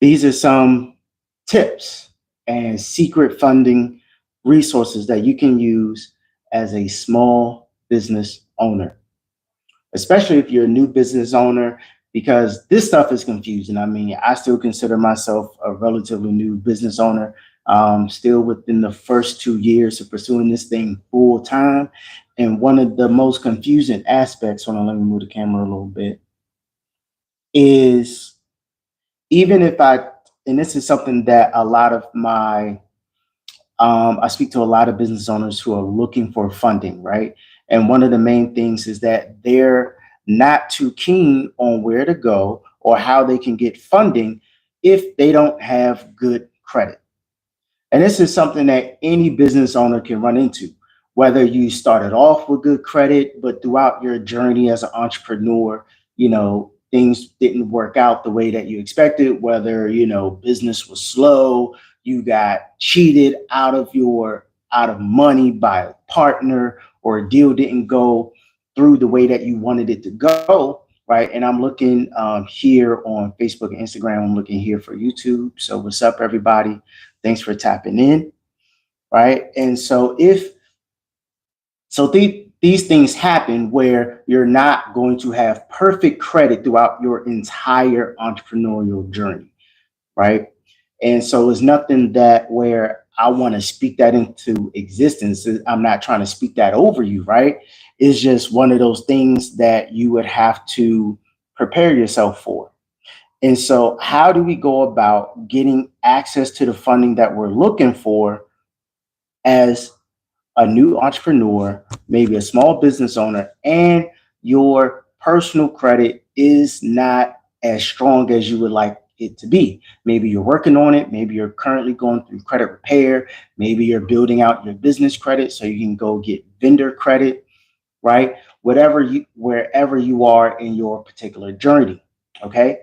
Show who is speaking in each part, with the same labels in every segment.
Speaker 1: These are some tips and secret funding resources that you can use as a small business owner, especially if you're a new business owner, because this stuff is confusing. I mean, I still consider myself a relatively new business owner, still within the first 2 years of pursuing this thing full time. And one of the most confusing aspects, hold on, let me move the camera a little bit, is even if I, and this is something that a lot of my, I speak to a lot of business owners who are looking for funding, right? And one of the main things is that they're not too keen on where to go or how they can get funding if they don't have good credit. And this is something that any business owner can run into, whether you started off with good credit, but throughout your journey as an entrepreneur, things didn't work out the way that you expected, whether, business was slow, you got cheated out of money by a partner, or a deal didn't go through the way that you wanted it to go, right? And I'm looking here on Facebook and Instagram. I'm looking here for YouTube. So what's up, everybody? Thanks for tapping in, right? And these things happen where you're not going to have perfect credit throughout your entire entrepreneurial journey, right? And so it's nothing that where I want to speak that into existence. I'm not trying to speak that over you, right? It's just one of those things that you would have to prepare yourself for. And so how do we go about getting access to the funding that we're looking for as a new entrepreneur, maybe a small business owner, and your personal credit is not as strong as you would like it to be? Maybe you're working on it. Maybe you're currently going through credit repair. Maybe you're building out your business credit so you can go get vendor credit, right? Wherever you are in your particular journey. Okay.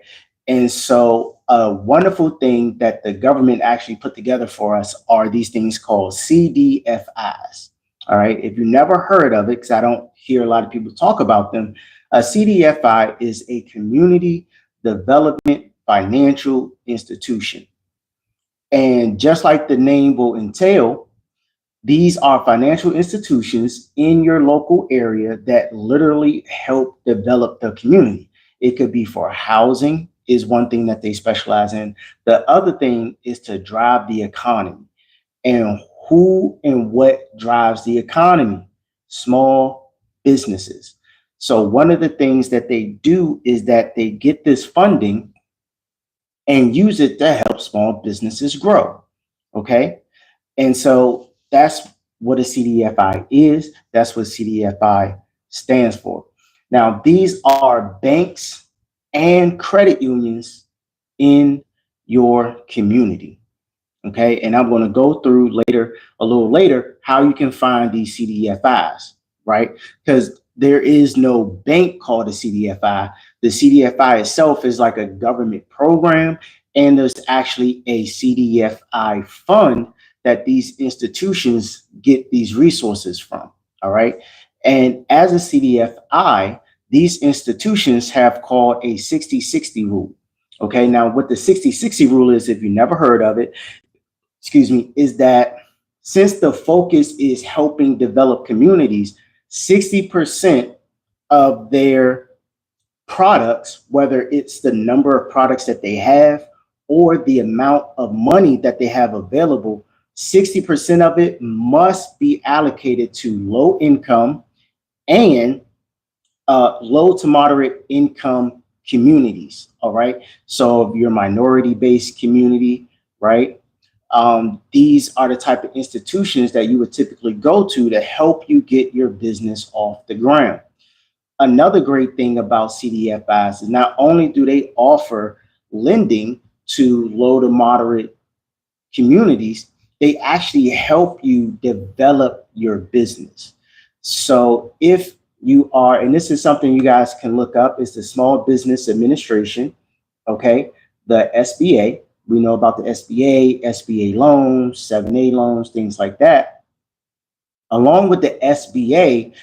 Speaker 1: And so a wonderful thing that the government actually put together for us are these things called CDFIs. All right. If you never heard of it, because I don't hear a lot of people talk about them, a CDFI is a community development financial institution. And just like the name will entail, these are financial institutions in your local area that literally help develop the community. It could be for housing, is one thing that they specialize in. The other thing is to drive the economy. And who and what drives the economy? Small businesses. So one of the things that they do is that they get this funding and use it to help small businesses grow. Okay. And so that's what a CDFI is. That's what CDFI stands for. Now, these are banks and credit unions in your community. Okay. And I'm going to go through a little later, how you can find these CDFIs, right? Because there is no bank called a CDFI. The CDFI itself is like a government program, and there's actually a CDFI fund that these institutions get these resources from. All right. And as a CDFI, these institutions have called a 60-60 rule. Okay. Now, what the 60-60 rule is, if you never heard of it, is that since the focus is helping develop communities, 60% of their products, whether it's the number of products that they have or the amount of money that they have available, 60% of it must be allocated to low income and low to moderate income communities. All right. So if you're a minority based community, right? These are the type of institutions that you would typically go to help you get your business off the ground. Another great thing about CDFIs is not only do they offer lending to low to moderate communities, they actually help you develop your business. So if you are, and this is something you guys can look up, is the Small Business Administration, okay, the SBA. We know about the SBA loans, 7A loans, things like that. Along with the SBA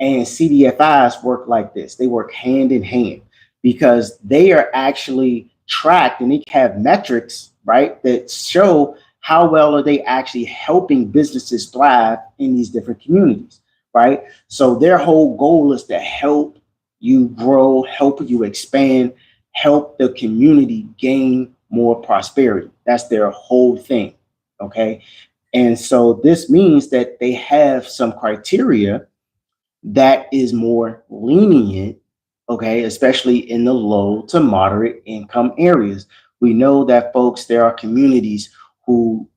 Speaker 1: and CDFIs work like this. They work hand in hand because they are actually tracked and they have metrics, right, that show how well are they actually helping businesses thrive in these different communities, right? So their whole goal is to help you grow, help you expand, help the community gain more prosperity. That's their whole thing, okay? And so this means that they have some criteria that is more lenient, okay, especially in the low to moderate income areas. We know that, folks, there are communities who,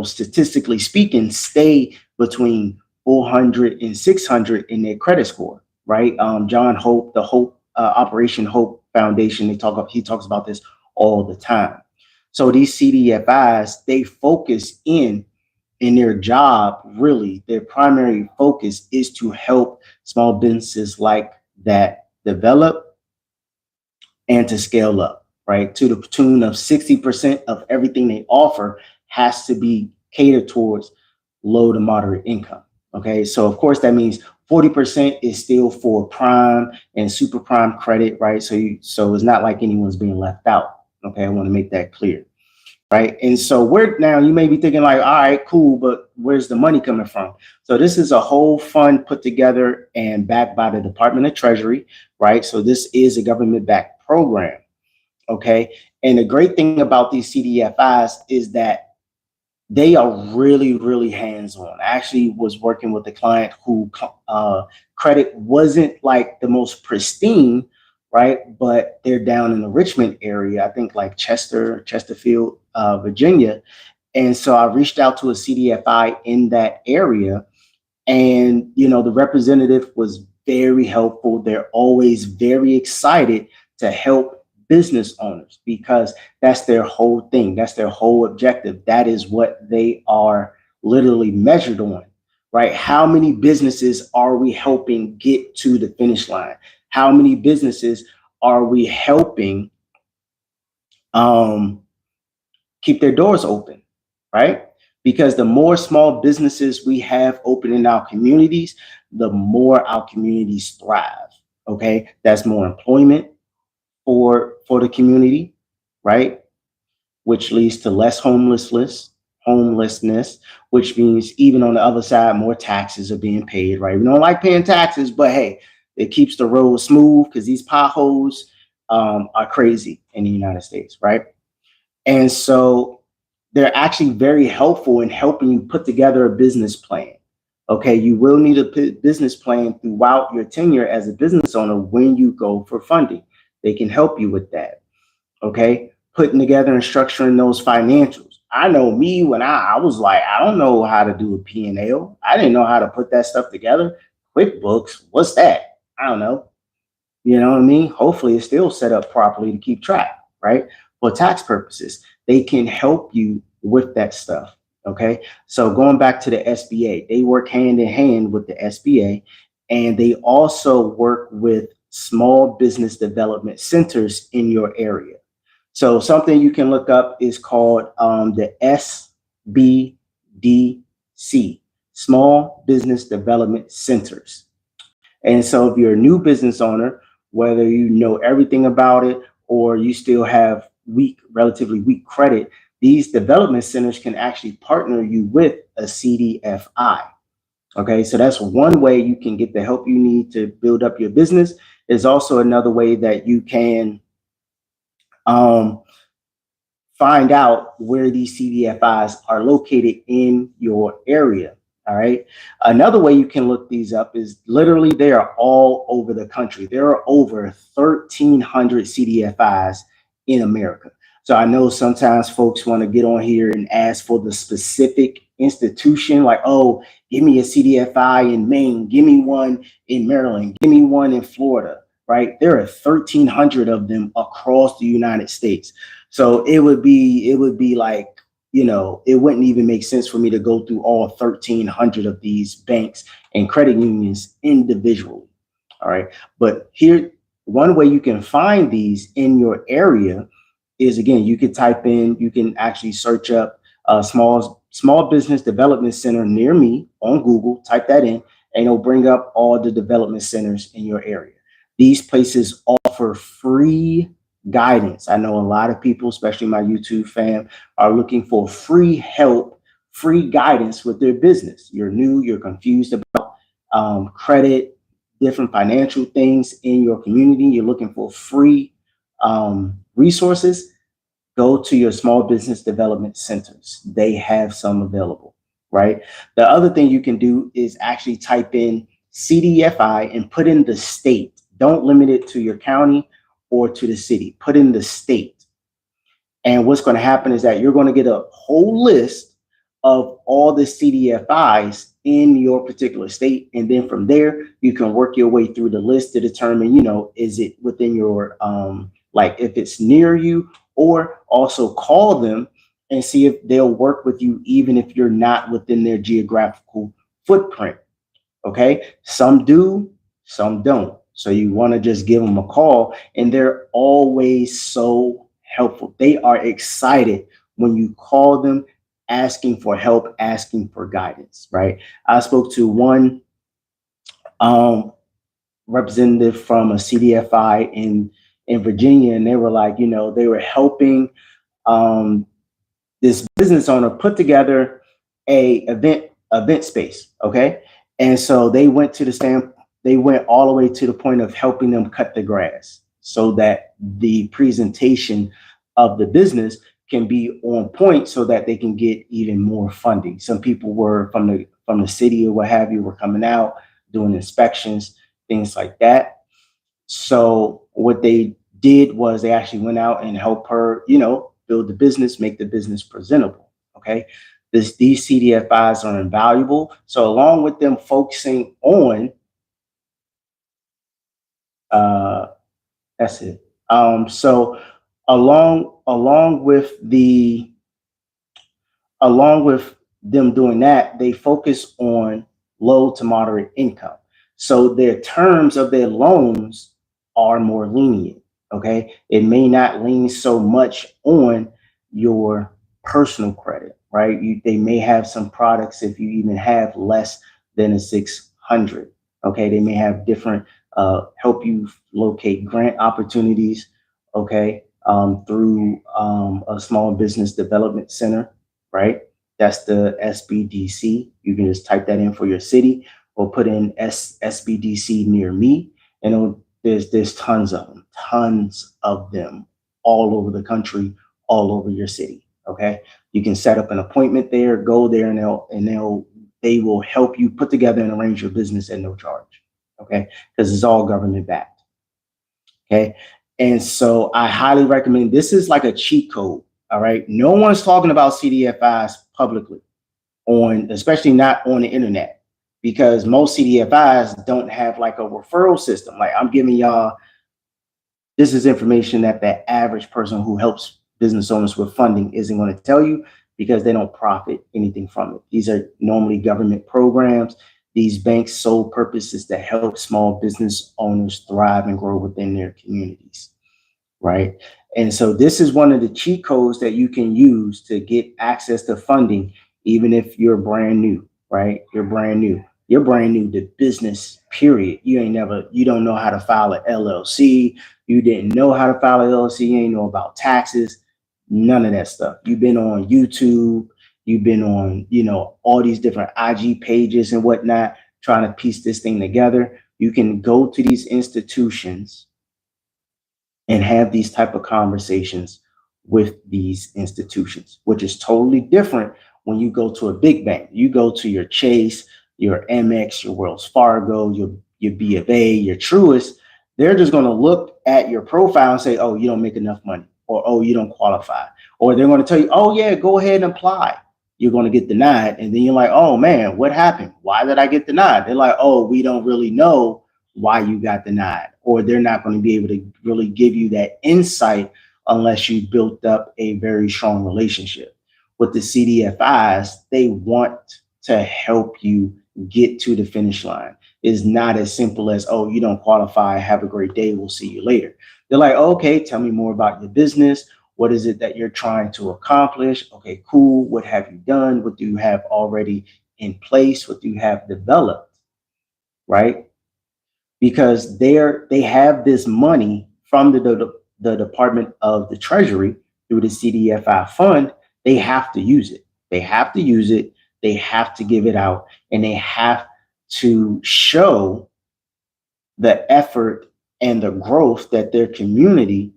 Speaker 1: statistically speaking, stay between 400 and 600 in their credit score, right? John Hope, the Hope Operation Hope Foundation, he talks about this all the time. So these CDFIs, they focus in their job, really, their primary focus is to help small businesses like that develop and to scale up, right? To the tune of 60% of everything they offer has to be catered towards low to moderate income. Okay, so of course that means 40% is still for prime and super prime credit, right? So it's not like anyone's being left out. Okay, I want to make that clear. Right. And so now you may be thinking like, all right, cool, but where's the money coming from? So this is a whole fund put together and backed by the Department of Treasury. Right. So this is a government backed program. OK. And the great thing about these CDFIs is that they are really, really hands-on. I actually was working with a client who credit wasn't like the most pristine, right? But they're down in the Richmond area, I think like Chesterfield, Virginia. And so I reached out to a CDFI in that area. And, the representative was very helpful. They're always very excited to help business owners because that's their whole thing. That's their whole objective. That is what they are literally measured on, right? How many businesses are we helping get to the finish line? How many businesses are we helping keep their doors open, right? Because the more small businesses we have open in our communities, the more our communities thrive. Okay, that's more employment for the community, right? Which leads to less homelessness, which means even on the other side, more taxes are being paid, right? We don't like paying taxes, but hey, it keeps the road smooth because these potholes are crazy in the United States, right? And so they're actually very helpful in helping you put together a business plan. Okay, you will need a business plan throughout your tenure as a business owner when you go for funding. They can help you with that. Okay, putting together and structuring those financials. I know me when I was like, I don't know how to do a P&L. I didn't know how to put that stuff together. QuickBooks, what's that? I don't know. You know what I mean? Hopefully it's still set up properly to keep track, right? For tax purposes, they can help you with that stuff. Okay, so going back to the SBA, they work hand in hand with the SBA, and they also work with small business development centers in your area. So something you can look up is called the SBDC, Small Business Development Centers. And so if you're a new business owner, whether you know everything about it or you still have relatively weak credit, these development centers can actually partner you with a CDFI. Okay, so that's one way you can get the help you need to build up your business. There's also another way that you can find out where these CDFIs are located in your area. All right. Another way you can look these up is literally they are all over the country. There are over 1,300 CDFIs in America. So I know sometimes folks want to get on here and ask for the specific institution, like, oh, give me a CDFI in Maine, give me one in Maryland, give me one in Florida, right? There are 1,300 of them across the United States. So it would be like, it wouldn't even make sense for me to go through all 1,300 of these banks and credit unions individually. All right. But here, one way you can find these in your area is, again, you can actually search up a small business development center near me on Google, type that in, and it'll bring up all the development centers in your area. These places offer free guidance. I know a lot of people, especially my YouTube fam, are looking for free help, free guidance with their business. You're new, you're confused about credit, different financial things in your community. You're looking for free resources. Go to your small business development centers. They have some available, right? The other thing you can do is actually type in CDFI and put in the state. Don't limit it to your county or to the city. Put in the state. And what's going to happen is that you're going to get a whole list of all the CDFIs in your particular state. And then from there, you can work your way through the list to determine, is it within your, like if it's near you, or also call them and see if they'll work with you, even if you're not within their geographical footprint. Okay. Some do, some don't. So you want to just give them a call, and they're always so helpful. They are excited when you call them asking for help, asking for guidance, right? I spoke to one representative from a CDFI in Virginia, and they were like, they were helping this business owner put together a event space. Okay. And so they went all the way to the point of helping them cut the grass so that the presentation of the business can be on point so that they can get even more funding. Some people were from the city or what have you, were coming out, doing inspections, things like that. So what they did was they actually went out and helped her, build the business, make the business presentable. Okay. These CDFIs are invaluable. So along with them focusing on, that's it. So along with them doing that, they focus on low to moderate income. So their terms of their loans are more lenient. Okay. It may not lean so much on your personal credit, right? They may have some products if you even have less than a 600. Okay. They may have different, help you locate grant opportunities. Okay. Through a small business development center, right? That's the SBDC. You can just type that in for your city or put in SBDC near me, and there's tons of them all over the country, all over your city. Okay, you can set up an appointment there, go there, and they will help you put together and arrange your business at no charge. Okay, because it's all government backed. Okay, and so I highly recommend. This is like a cheat code. All right, no one's talking about CDFIs publicly, especially not on the internet, because most CDFIs don't have like a referral system. Like I'm giving y'all, this is information that the average person who helps business owners with funding isn't going to tell you, because they don't profit anything from it. These are normally government programs. These banks' sole purpose is to help small business owners thrive and grow within their communities, right? And so this is one of the cheat codes that you can use to get access to funding, even if you're brand new, right? You're brand new to business, period. You don't know how to file an LLC. You didn't know how to file an LLC. You ain't know about taxes, none of that stuff. You've been on YouTube. You've been on, all these different IG pages and whatnot, trying to piece this thing together. You can go to these institutions and have these type of conversations with these institutions, which is totally different when you go to a big bank. You go to your Chase, your Amex, your Wells Fargo, your B of A, your Truist. They're just going to look at your profile and say, oh, you don't make enough money, or oh, you don't qualify, or they're going to tell you, oh yeah, go ahead and apply. You're going to get denied. And then you're like, oh man, what happened? Why did I get denied? They're like, oh, we don't really know why you got denied, or they're not going to be able to really give you that insight unless you built up a very strong relationship. With the CDFIs, they want to help you get to the finish line. It's not as simple as, oh, you don't qualify, have a great day, we'll see you later. They're like, okay, tell me more about your business. What is it that you're trying to accomplish? Okay, cool. What have you done? What do you have already in place? What do you have developed? Right? Because they have this money from the the Department of the Treasury through the CDFI fund, they have to use it. They have to use it. They have to give it out, and they have to show the effort and the growth that their community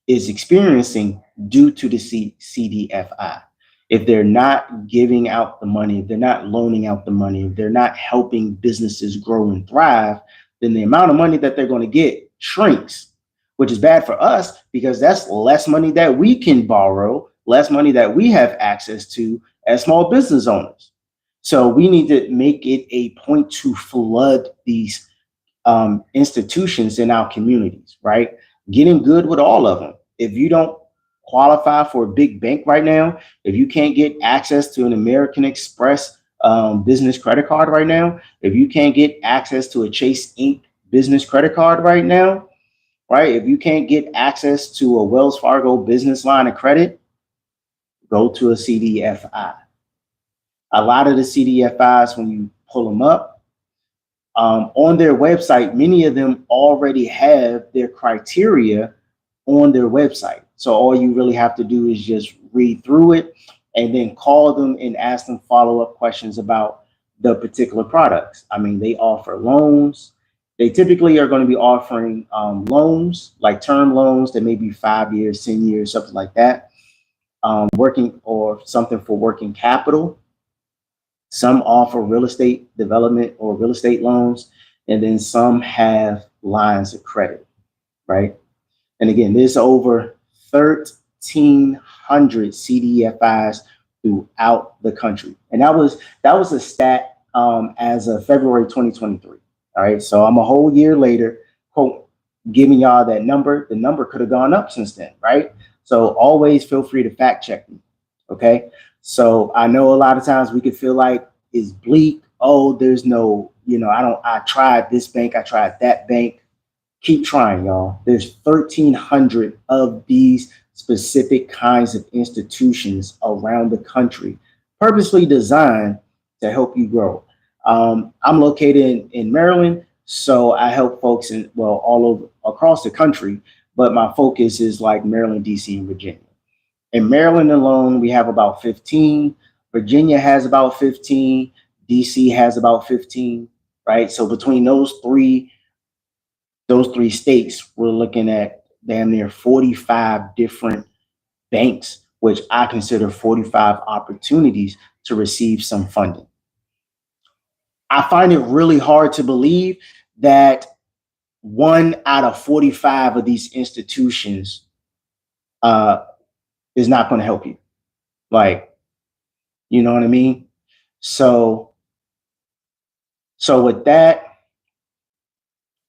Speaker 1: is experiencing due to the CDFI. If they're not giving out the money, if they're not loaning out the money, if they're not helping businesses grow and thrive, then the amount of money that they're going to get shrinks, which is bad for us because that's less money that we can borrow, less money that we have access to as small business owners. So we need to make it a point to flood these institutions in our communities, right? Getting good with all of them. If you don't qualify for a big bank right now, if you can't get access to an American Express business credit card right now, if you can't get access to a Chase Inc. business credit card right now, right? If you can't get access to a Wells Fargo business line of credit, go to a CDFI. A lot of the CDFIs, when you pull them up, on their website, many of them already have their criteria on their website. So all you really have to do is just read through it and then call them and ask them follow-up questions about the particular products. I mean, they offer loans. They typically are going to be offering loans, like term loans that may be 5 years, 10 years, something like that. Working or something for working capital. Some offer real estate development or real estate loans, and then some have lines of credit, right? And again, there's over 1,300 CDFIs throughout the country. And that was a stat as of February 2023. All right, so I'm a whole year later, quote, giving y'all that number. The number could have gone up since then, right? So always feel free to fact check me, okay? So I know a lot of times we could feel like it's bleak. Oh, there's no, I tried this bank, I tried that bank. Keep trying, y'all. There's 1,300 of these specific kinds of institutions around the country, purposely designed to help you grow. I'm located in Maryland, so I help folks all over across the country, but my focus is like Maryland, DC, and Virginia. In Maryland alone, we have about 15. Virginia has about 15. DC has about 15, right? So between those three states, we're looking at damn near 45 different banks, which I consider 45 opportunities to receive some funding. I find it really hard to believe that 1 out of 45 of these institutions is not going to help you. Like, you know what I mean? So with that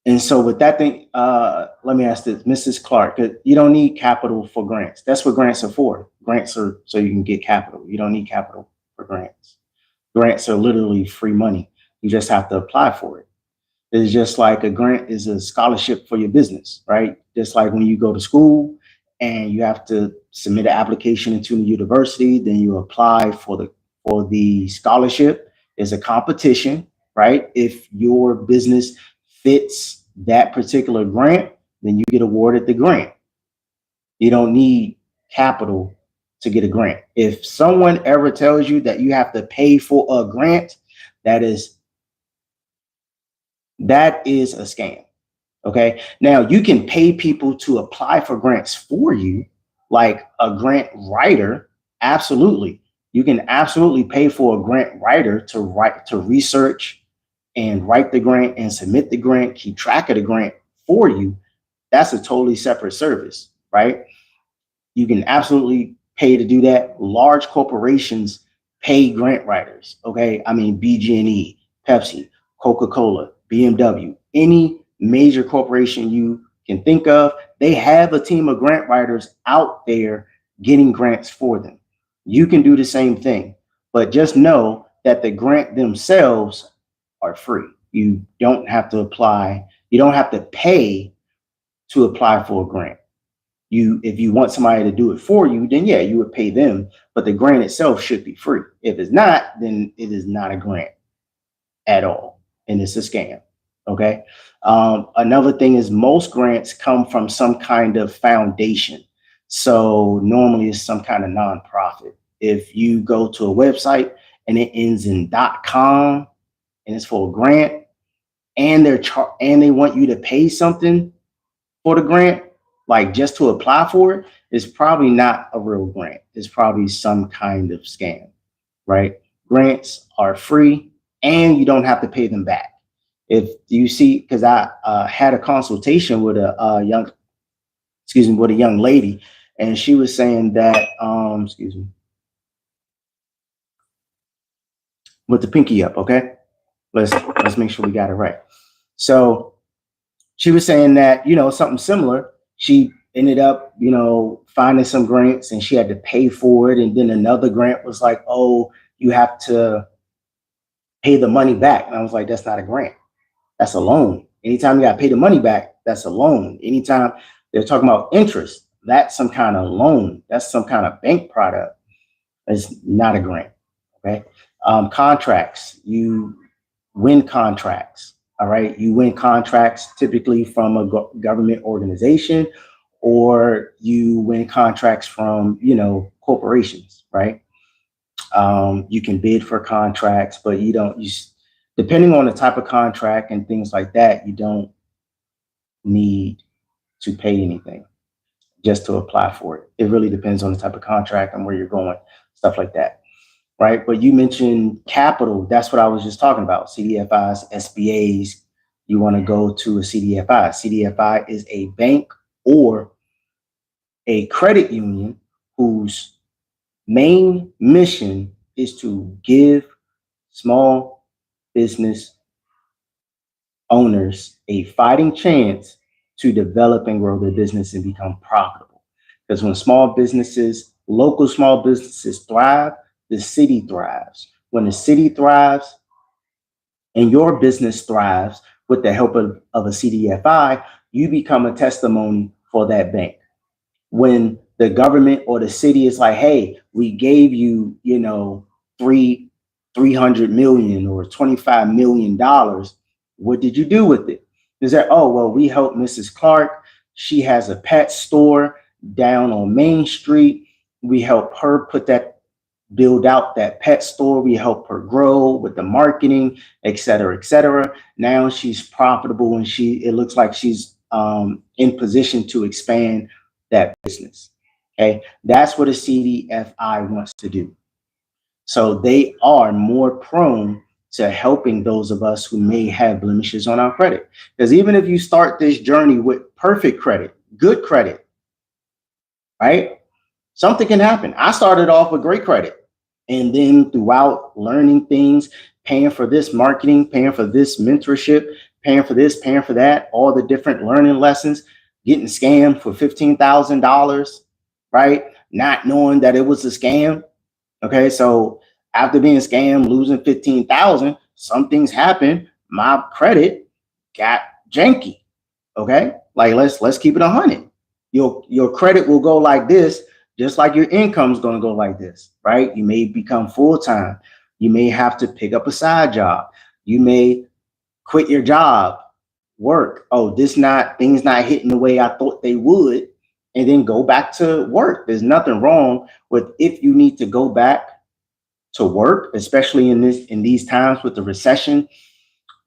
Speaker 1: thing, let me ask this, Mrs. Clark, you don't need capital for grants. That's what grants are for. Grants are so you can get capital. You don't need capital for grants. Grants are literally free money. You just have to apply for it. It's just like a grant is a scholarship for your business, right? Just like when you go to school and you have to submit an application into the university, then you apply for the scholarship. There's a competition, right? If your business fits that particular grant, then you get awarded the grant. You don't need capital to get a grant. If someone ever tells you that you have to pay for a grant, that is a scam. Okay. Now you can pay people to apply for grants for you, like a grant writer. Absolutely. You can absolutely pay for a grant writer to research and write the grant and submit the grant, keep track of the grant for you. That's a totally separate service, right? You can absolutely pay to do that. Large corporations pay grant writers. Okay. I mean, BG&E, Pepsi, Coca-Cola, BMW, any major corporation you can think of, they have a team of grant writers out there getting grants for them. You can do the same thing, but just know that the grant themselves are free. You don't have to apply. You don't have to pay to apply for a grant. If you want somebody to do it for you, then yeah, you would pay them, but the grant itself should be free. If it's not, then it is not a grant at all, and it's a scam. Okay. Another thing is most grants come from some kind of foundation. So normally it's some kind of nonprofit. If you go to a website and it ends in .com and it's for a grant and and they want you to pay something for the grant, like just to apply for it, it's probably not a real grant. It's probably some kind of scam, right? Grants are free and you don't have to pay them back. If you see, because I had a consultation with with a young lady, and she was saying that, with the pinky up, okay? Let's make sure we got it right. So she was saying that, something similar. She ended up, finding some grants and she had to pay for it. And then another grant was like, oh, you have to pay the money back. And I was like, that's not a grant. That's a loan. Anytime you got to pay the money back, that's a loan. Anytime they're talking about interest, that's some kind of loan. That's some kind of bank product. It's not a grant. Okay. Contracts, you win contracts. All right. You win contracts typically from a government organization, or you win contracts from, corporations, right? You can bid for contracts, but depending on the type of contract and things like that, you don't need to pay anything just to apply for it. It really depends on the type of contract and where you're going, stuff like that. Right. But you mentioned capital. That's what I was just talking about. CDFIs, SBAs. You want to go to a CDFI. CDFI is a bank or a credit union whose main mission is to give small business owners a fighting chance to develop and grow their business and become profitable. Because when local small businesses thrive, the city thrives. When the city thrives and your business thrives with the help of a CDFI, you become a testimony for that bank. When the government or the city is like, hey, we gave you, 300 million or $25 million. What did you do with it? Is that, oh, well, we helped Mrs. Clark. She has a pet store down on Main Street. We help her build out that pet store. We help her grow with the marketing, et cetera, et cetera. Now she's profitable and it looks like she's in position to expand that business. Okay. That's what a CDFI wants to do. So they are more prone to helping those of us who may have blemishes on our credit. Because even if you start this journey with perfect credit, good credit, right? Something can happen. I started off with great credit. And then throughout learning things, paying for this marketing, paying for this mentorship, paying for this, paying for that, all the different learning lessons, getting scammed for $15,000, right? Not knowing that it was a scam. Okay, so after being scammed, losing 15,000, some things happened. My credit got janky. Okay, like let's keep it 100. Your credit will go like this, just like your income is going to go like this, right? You may become full time. You may have to pick up a side job. You may quit your job, work. Oh, things not hitting the way I thought they would, and then go back to work. There's nothing wrong with if you need to go back to work, especially in these times with the recession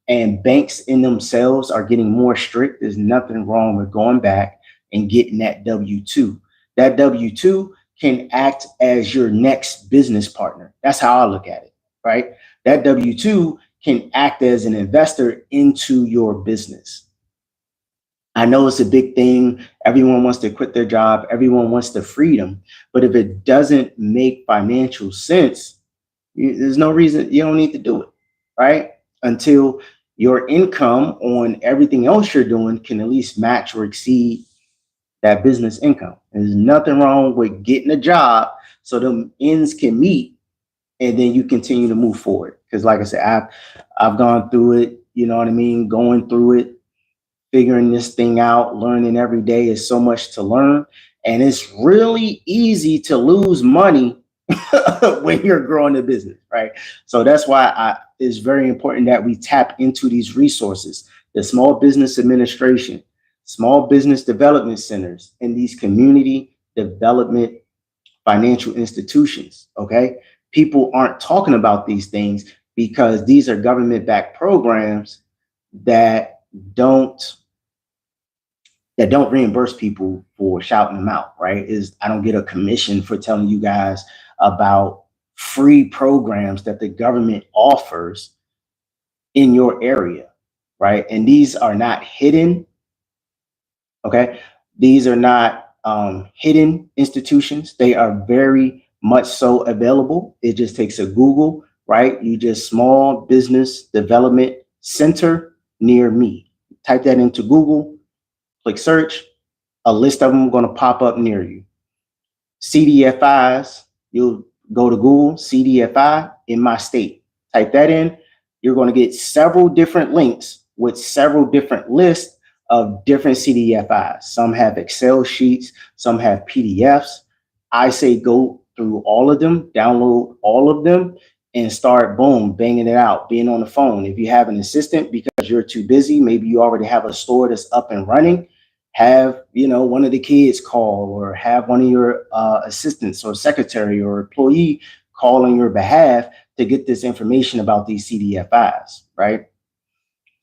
Speaker 1: and banks in themselves are getting more strict. There's nothing wrong with going back and getting that W-2. That W-2 can act as your next business partner. That's how I look at it, right? That W-2 can act as an investor into your business. I know it's a big thing. Everyone wants to quit their job. Everyone wants the freedom. But if it doesn't make financial sense, there's no reason. You don't need to do it, right? Until your income on everything else you're doing can at least match or exceed that business income. There's nothing wrong with getting a job so them ends can meet and then you continue to move forward. Because like I said, I've gone through it, you know what I mean? Going through it, figuring this thing out, learning every day is so much to learn. And it's really easy to lose money when you're growing a business, right? So that's why it's very important that we tap into these resources. the Small Business Administration, small business development centers, and these community development financial institutions. Okay. People aren't talking about these things because these are government backed programs that don't reimburse people for shouting them out, right? Is I don't get a commission for telling you guys about free programs that the government offers in your area, right? And these are not hidden, okay? These are not hidden institutions. They are very much so available. It just takes a Google, right? You just Small Business Development Center near me. Type that into Google, click search, a list of them are going to pop up near you. CDFIs, you'll go to Google, CDFI in my state. Type that in. You're going to get several different links with several different lists of different CDFIs. Some have Excel sheets, some have PDFs. I say go through all of them, download all of them, and start, boom, banging it out, being on the phone. If you have an assistant because you're too busy, maybe you already have a store that's up and running, have one of the kids call, or have one of your assistants or secretary or employee call on your behalf to get this information about these CDFIs, right?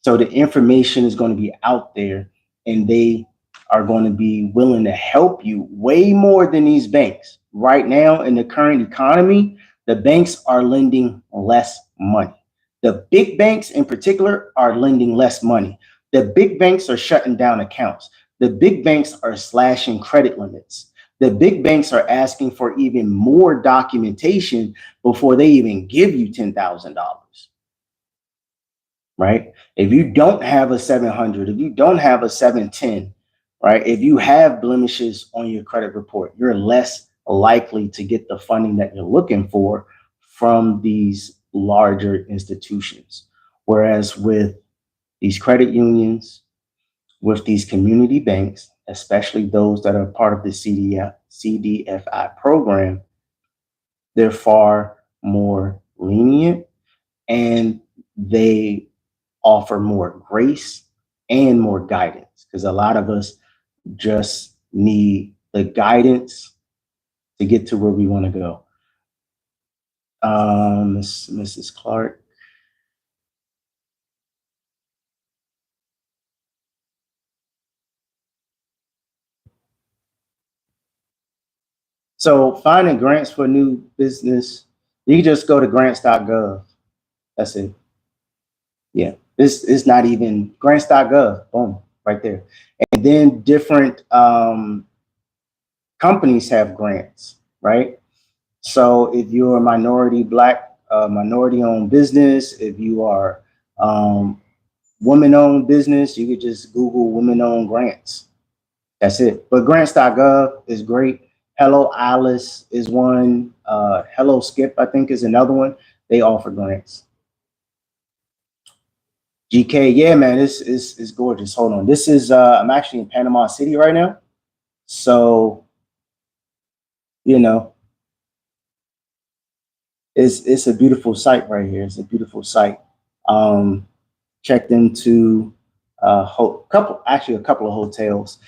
Speaker 1: So the information is going to be out there, and they are going to be willing to help you way more than these banks. Right now in the current economy, the banks are lending less money. The big banks in particular are lending less money. The big banks are shutting down accounts. The big banks are slashing credit limits. The big banks are asking for even more documentation before they even give you $10,000. Right? If you don't have a 700, if you don't have a 710, right? If you have blemishes on your credit report, you're less likely to get the funding that you're looking for from these larger institutions. Whereas with these credit unions, with these community banks, especially those that are part of the CDFI program, they're far more lenient, and they offer more grace and more guidance, because a lot of us just need the guidance to get to where we want to go. Mrs. Clark. So finding grants for new business, you can just go to grants.gov. That's it. Yeah, this is not even grants.gov. Boom, right there. And then different companies have grants, right? So if you're a minority Black, minority-owned business, if you are woman-owned business, you could just Google women-owned grants. That's it. But grants.gov is great. Hello Alice is one. Hello Skip, I think, is another one. They offer grants. GK, yeah, man, this is gorgeous. Hold on. This is I'm actually in Panama City right now. So, it's a beautiful site right here. It's a beautiful site. Checked into a couple of hotels.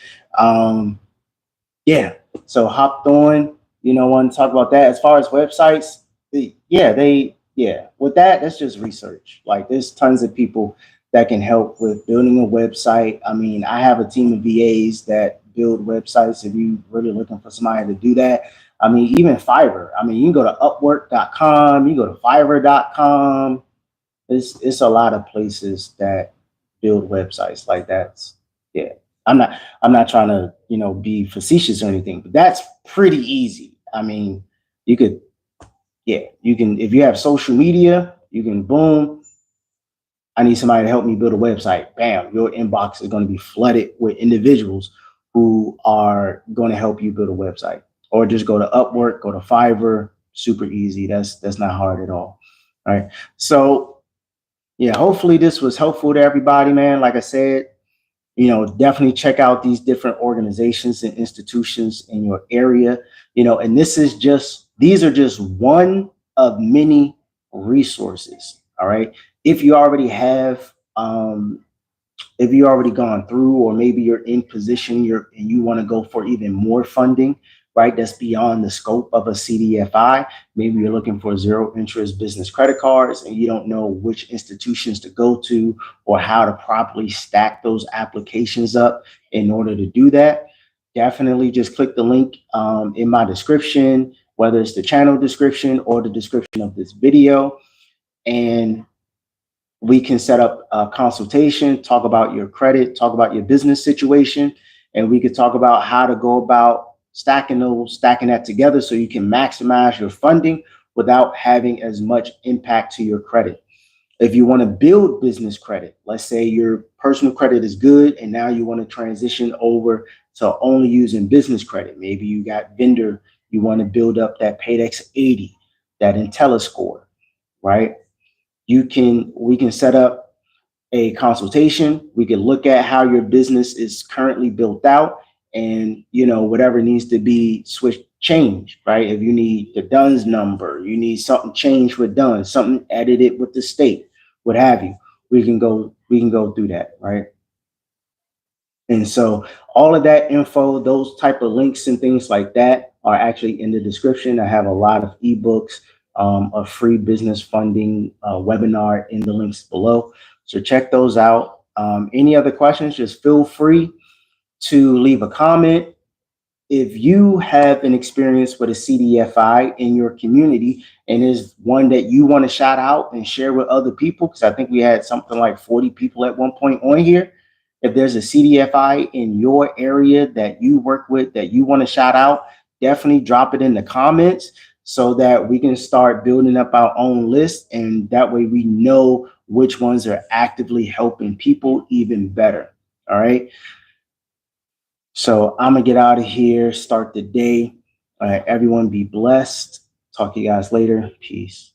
Speaker 1: Yeah, so hopped on. Want to talk about that. As far as websites, with that, that's just research. Like, there's tons of people that can help with building a website. I mean, I have a team of VAs that build websites. If you're really looking for somebody to do that, I mean, even Fiverr. I mean, you can go to Upwork.com, you go to Fiverr.com. It's a lot of places that build websites like that. Yeah, I'm not trying to be facetious or anything, but that's pretty easy. I mean, you can if you have social media, you can boom. I need somebody to help me build a website. Bam, your inbox is going to be flooded with individuals who are going to help you build a website. Or just go to Upwork, go to Fiverr. Super easy. That's not hard at all. All right. So yeah, hopefully this was helpful to everybody, man. Like I said, definitely check out these different organizations and institutions in your area. And these are just one of many resources. All right. If you already have If you already gone through, or maybe you're in position, and you want to go for even more funding, right? That's beyond the scope of a CDFI. Maybe you're looking for zero interest business credit cards and you don't know which institutions to go to or how to properly stack those applications up in order to do that. Definitely just click the link in my description, whether it's the channel description or the description of this video, and we can set up a consultation, talk about your credit, talk about your business situation, and we could talk about how to go about stacking that together so you can maximize your funding without having as much impact to your credit. If you want to build business credit, let's say your personal credit is good and now you want to transition over to only using business credit. Maybe you got vendor, you want to build up that Paydex 80, that IntelliScore, right? We can set up a consultation. We can look at how your business is currently built out, and whatever needs to be switched, change, right? If you need the DUNS number, you need something changed with DUNS, something edited with the state, what have you, we can go through that, right? And so all of that info, those type of links and things like that are actually in the description. I have a lot of ebooks, a free business funding webinar in the links below. So check those out. Any other questions, just feel free to leave a comment. If you have an experience with a CDFI in your community and is one that you want to shout out and share with other people, because I think we had something like 40 people at one point on here. If there's a CDFI in your area that you work with that you want to shout out, definitely drop it in the comments so that we can start building up our own list. And that way we know which ones are actively helping people even better. All right. So I'm going to get out of here, start the day. All right, everyone be blessed. Talk to you guys later. Peace.